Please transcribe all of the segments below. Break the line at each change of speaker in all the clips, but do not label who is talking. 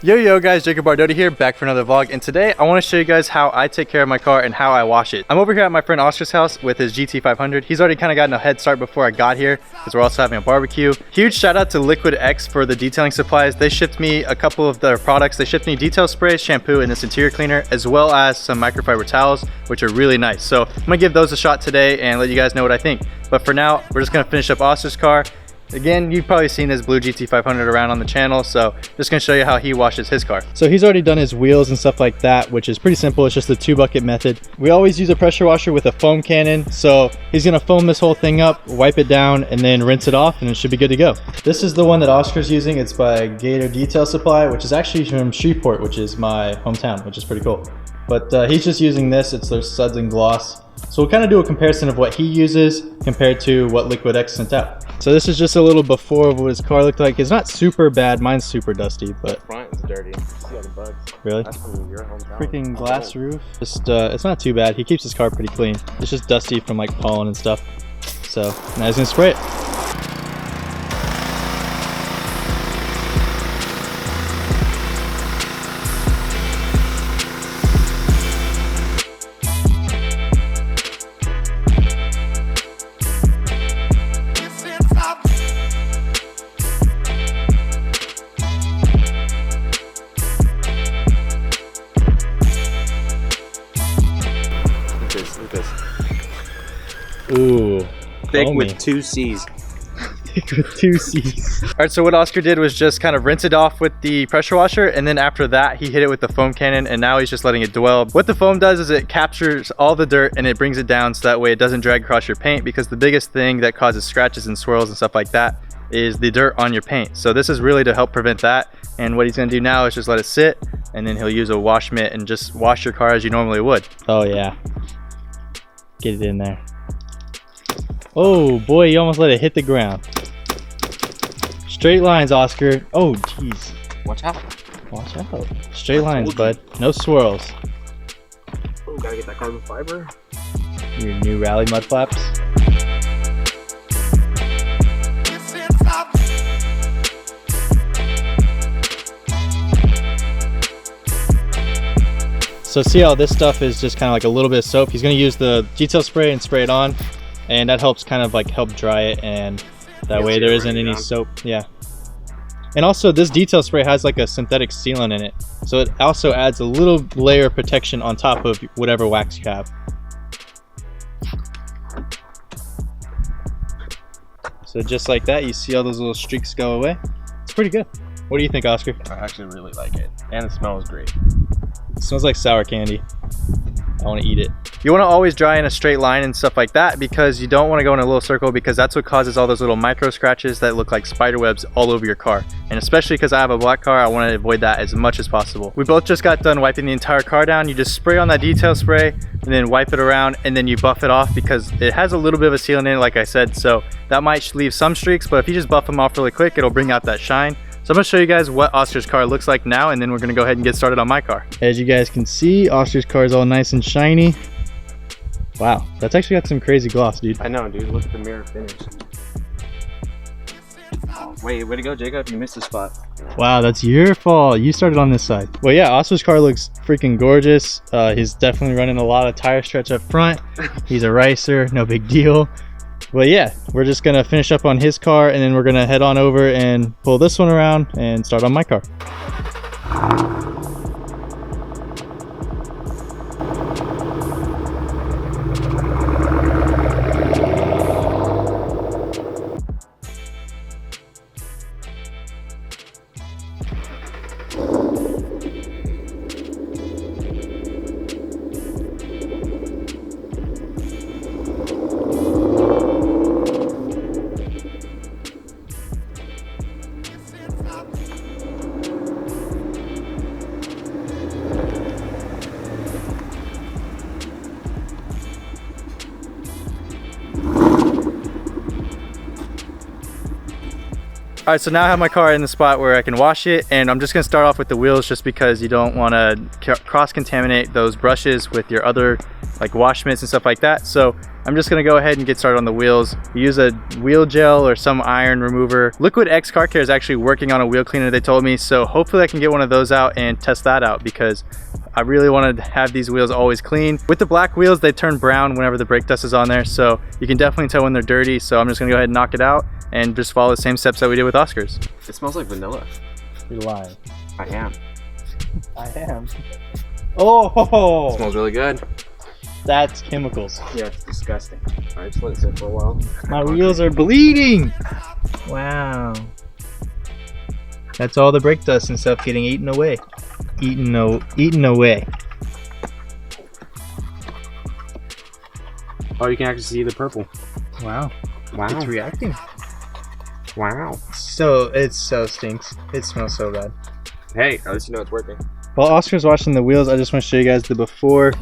Yo guys, Jacob Bardoti here, back for another vlog, and today I want to show you guys how I take care of my car and how I wash it. I'm over here at my friend Oscar's house with his GT500. He's already kind of gotten a head start before I got here because we're also having a barbecue. Huge shout out to Liquid X for the detailing supplies. They shipped me a couple of their products. They shipped me detail spray, shampoo, and this interior cleaner, as well as some microfiber towels, which are really nice. So I'm gonna give those a shot today and let you guys know what I think. But for now, we're just gonna finish up Oscar's car. Again, you've probably seen his blue GT500 around on the channel, so just gonna show you how he washes his car. So he's already done his wheels and stuff like that, which is pretty simple. It's just the 2-bucket method. We always use a pressure washer with a foam cannon, so he's gonna foam this whole thing up, wipe it down, and then rinse it off, and it should be good to go. This is the one that Oscar's using. It's by Gator Detail Supply, which is actually from Shreveport, which is my hometown, which is pretty cool. But he's just using this. It's their Suds and Gloss. So we'll kind of do a comparison of what he uses compared to what Liquid X sent out. So this is just a little before of what his car looked like. It's not super bad. Mine's super dusty, but
the front is dirty. See all the bugs.
Really?
That's from your hometown.
Freaking glass roof. Just it's not too bad. He keeps his car pretty clean. It's just dusty from like pollen and stuff. So now he's gonna spray it.
Look at this.
Ooh.
Thick
foamy.
with 2 C's.
Thick with 2 C's. Alright, so what Oscar did was just kind of rinse it off with the pressure washer, and then after that he hit it with the foam cannon, and now he's just letting it dwell. What the foam does is it captures all the dirt and it brings it down so that way it doesn't drag across your paint, because the biggest thing that causes scratches and swirls and stuff like that is the dirt on your paint. So this is really to help prevent that, and what he's going to do now is just let it sit, and then he'll use a wash mitt and just wash your car as you normally would. Oh yeah. Get it in there. Oh boy, you almost let it hit the ground. Straight lines, Oscar. Oh jeez.
Watch out.
Watch out. Straight lines, bud. No swirls.
Oh, gotta get that carbon fiber.
Your new rally mud flaps. So see how this stuff is just kind of like a little bit of soap. He's going to use the detail spray and spray it on, and that helps kind of like help dry it, and that way there isn't any soap. Yeah. And also this detail spray has like a synthetic sealant in it, so it also adds a little layer of protection on top of whatever wax you have. So just like that, you see all those little streaks go away. It's pretty good. What do you think, Oscar?
I actually really like it, and it smells great.
It smells like sour candy. I want to eat it. You want to always dry in a straight line and stuff like that, because you don't want to go in a little circle, because that's what causes all those little micro scratches that look like spider webs all over your car. And especially because I have a black car, I want to avoid that as much as possible. We both just got done wiping the entire car down. You just spray on that detail spray and then wipe it around, and then you buff it off because it has a little bit of a sealant in it, like I said, so that might leave some streaks, but if you just buff them off really quick, it'll bring out that shine. So I'm going to show you guys what Oscar's car looks like now, and then we're going to go ahead and get started on my car. As you guys can see, Oscar's car is all nice and shiny. Wow, that's actually got some crazy gloss, dude.
I know, dude. Look at the mirror finish. Oh, wait, way to go, Jacob. You missed a spot.
Wow, that's your fault. You started on this side. Well, yeah, Oscar's car looks freaking gorgeous. He's definitely running a lot of tire stretch up front. He's a racer, no big deal. Well, yeah, we're just gonna finish up on his car, and then we're gonna head on over and pull this one around and start on my car. Alright, so now I have my car in the spot where I can wash it, and I'm just going to start off with the wheels just because you don't want to cross-contaminate those brushes with your other like wash mitts and stuff like that. So I'm just gonna go ahead and get started on the wheels. Use a wheel gel or some iron remover. Liquid X Car Care is actually working on a wheel cleaner, they told me, so hopefully I can get one of those out and test that out, because I really want to have these wheels always clean. With the black wheels, they turn brown whenever the brake dust is on there, so you can definitely tell when they're dirty. So I'm just gonna go ahead and knock it out and just follow the same steps that we did with Oscar's.
It smells like vanilla.
You're lying.
I am.
I am. Oh!
It smells really good.
That's chemicals.
Yeah, it's disgusting. Alright, just let it sit for a while.
My wheels are bleeding! Wow. That's all the brake dust and stuff getting eaten away. Eaten away.
Oh, you can actually see the purple.
Wow.
Wow.
It's reacting.
Wow.
So, it so stinks. It smells so bad.
Hey, at least you know it's working.
While Oscar's washing the wheels, I just want to show you guys the before.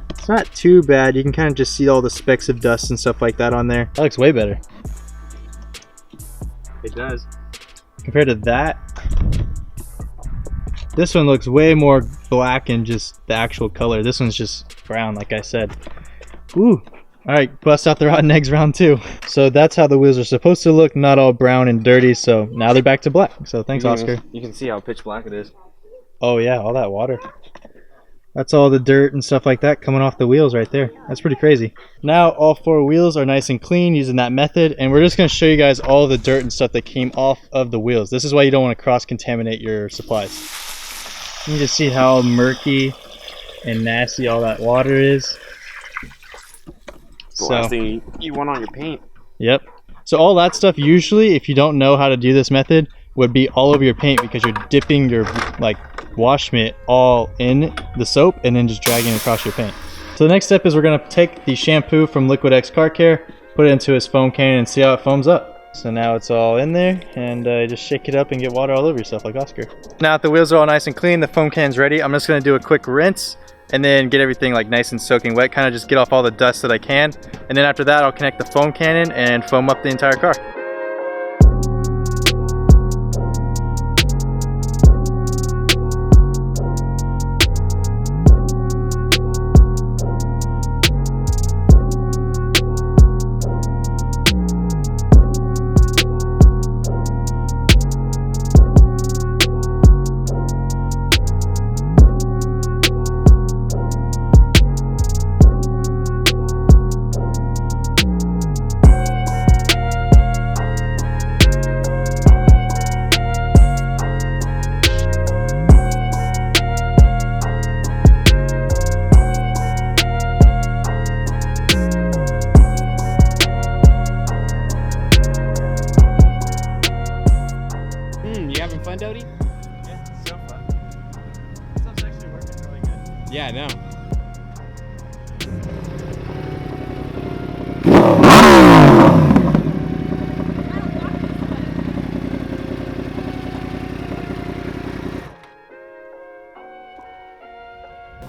It's not too bad. You can kind of just see all the specks of dust and stuff like that on there. That looks way better.
It does.
Compared to that, this one looks way more black and just the actual color. This one's just brown, like I said. Ooh. Alright, bust out the rotten eggs round 2. So that's how the wheels are supposed to look, not all brown and dirty. So now they're back to black. So thanks, Oscar.
You can see how pitch black it is.
Oh yeah, all that water. That's all the dirt and stuff like that coming off the wheels right there. That's pretty crazy. Now all 4 wheels are nice and clean using that method, and we're just going to show you guys all the dirt and stuff that came off of the wheels. This is why you don't want to cross-contaminate your supplies. You can just see how murky and nasty all that water is.
The last thing you want on your paint.
Yep. So all that stuff, usually if you don't know how to do this method, would be all over your paint, because you're dipping your like wash mitt all in the soap and then just dragging it across your paint. So the next step is we're going to take the shampoo from Liquid X Car Care, put it into his foam cannon, and see how it foams up. So now it's all in there, and just shake it up and get water all over yourself like Oscar. Now that the wheels are all nice and clean, the foam can's ready, I'm just going to do a quick rinse and then get everything like nice and soaking wet, kind of just get off all the dust that I can. And then after that, I'll connect the foam cannon and foam up the entire car.
You having fun, Dodie?
Yeah, it's so fun. This stuff's actually working really good.
Yeah, I know.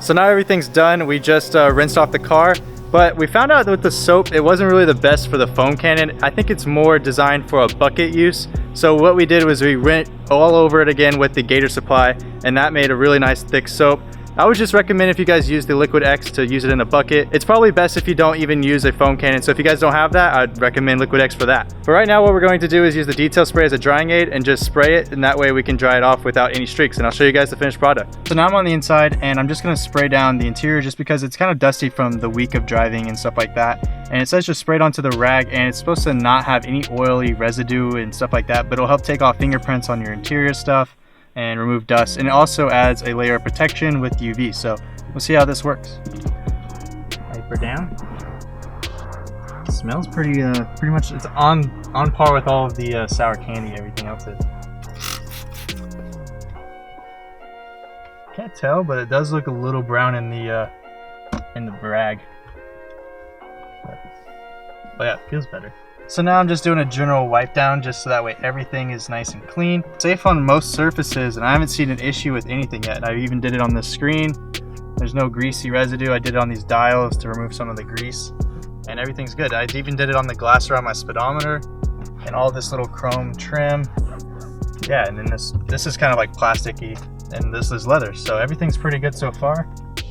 So now everything's done. We just rinsed off the car, but we found out that with the soap, it wasn't really the best for the foam cannon. I think it's more designed for a bucket use. So what we did was we went all over it again with the Gator Supply, and that made a really nice thick soap. I would just recommend, if you guys use the Liquid X, to use it in a bucket. It's probably best if you don't even use a foam cannon. So if you guys don't have that, I'd recommend Liquid X for that. But right now what we're going to do is use the detail spray as a drying aid and just spray it, and that way we can dry it off without any streaks, and I'll show you guys the finished product. So now I'm on the inside, and I'm just going to spray down the interior just because it's kind of dusty from the week of driving and stuff like that. And it says just spray it onto the rag, and it's supposed to not have any oily residue and stuff like that, but it'll help take off fingerprints on your interior stuff and remove dust. And it also adds a layer of protection with UV. So we'll see how this works. Wipe her down. It smells pretty much, it's on par with all of the sour candy everything else is. Can't tell, but it does look a little brown in the rag. But yeah, it feels better. So now I'm just doing a general wipe down just so that way everything is nice and clean. Safe on most surfaces, and I haven't seen an issue with anything yet. I even did it on the screen. There's no greasy residue. I did it on these dials to remove some of the grease, and everything's good. I even did it on the glass around my speedometer and all this little chrome trim. Yeah, and then this is kind of like plasticky, and this is leather. So everything's pretty good so far.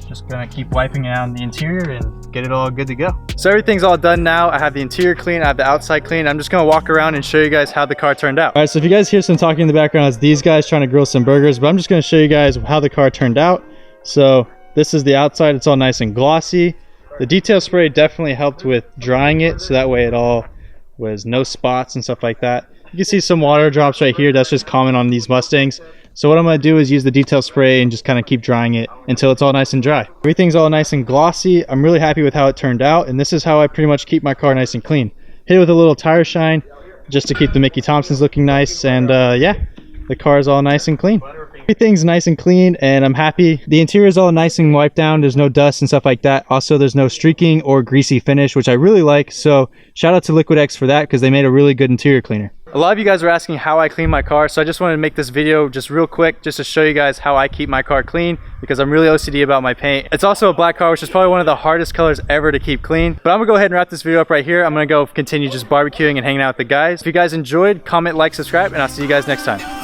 just gonna keep wiping around the interior and get it all good to go. So everything's all done now. I have the interior clean, I have the outside clean. I'm just gonna walk around and show you guys how the car turned out. All right, so if you guys hear some talking in the background, it's these guys trying to grill some burgers, but I'm just gonna show you guys how the car turned out. So this is the outside, it's all nice and glossy. The detail spray definitely helped with drying it, so that way it all was no spots and stuff like that. You can see some water drops right here. That's just common on these Mustangs. So what I'm going to do is use the detail spray and just kind of keep drying it until it's all nice and dry. Everything's all nice and glossy. I'm really happy with how it turned out, and this is how I pretty much keep my car nice and clean. Hit it with a little tire shine just to keep the Mickey Thompsons looking nice, and yeah, the car is all nice and clean. Everything's nice and clean, and I'm happy. The interior is all nice and wiped down. There's no dust and stuff like that. Also, there's no streaking or greasy finish, which I really like. So shout out to Liquid X for that, because they made a really good interior cleaner. A lot of you guys were asking how I clean my car, so I just wanted to make this video just real quick just to show you guys how I keep my car clean, because I'm really OCD about my paint. It's also a black car, which is probably one of the hardest colors ever to keep clean. But I'm gonna go ahead and wrap this video up right here. I'm gonna go continue just barbecuing and hanging out with the guys. If you guys enjoyed, comment, like, subscribe, and I'll see you guys next time.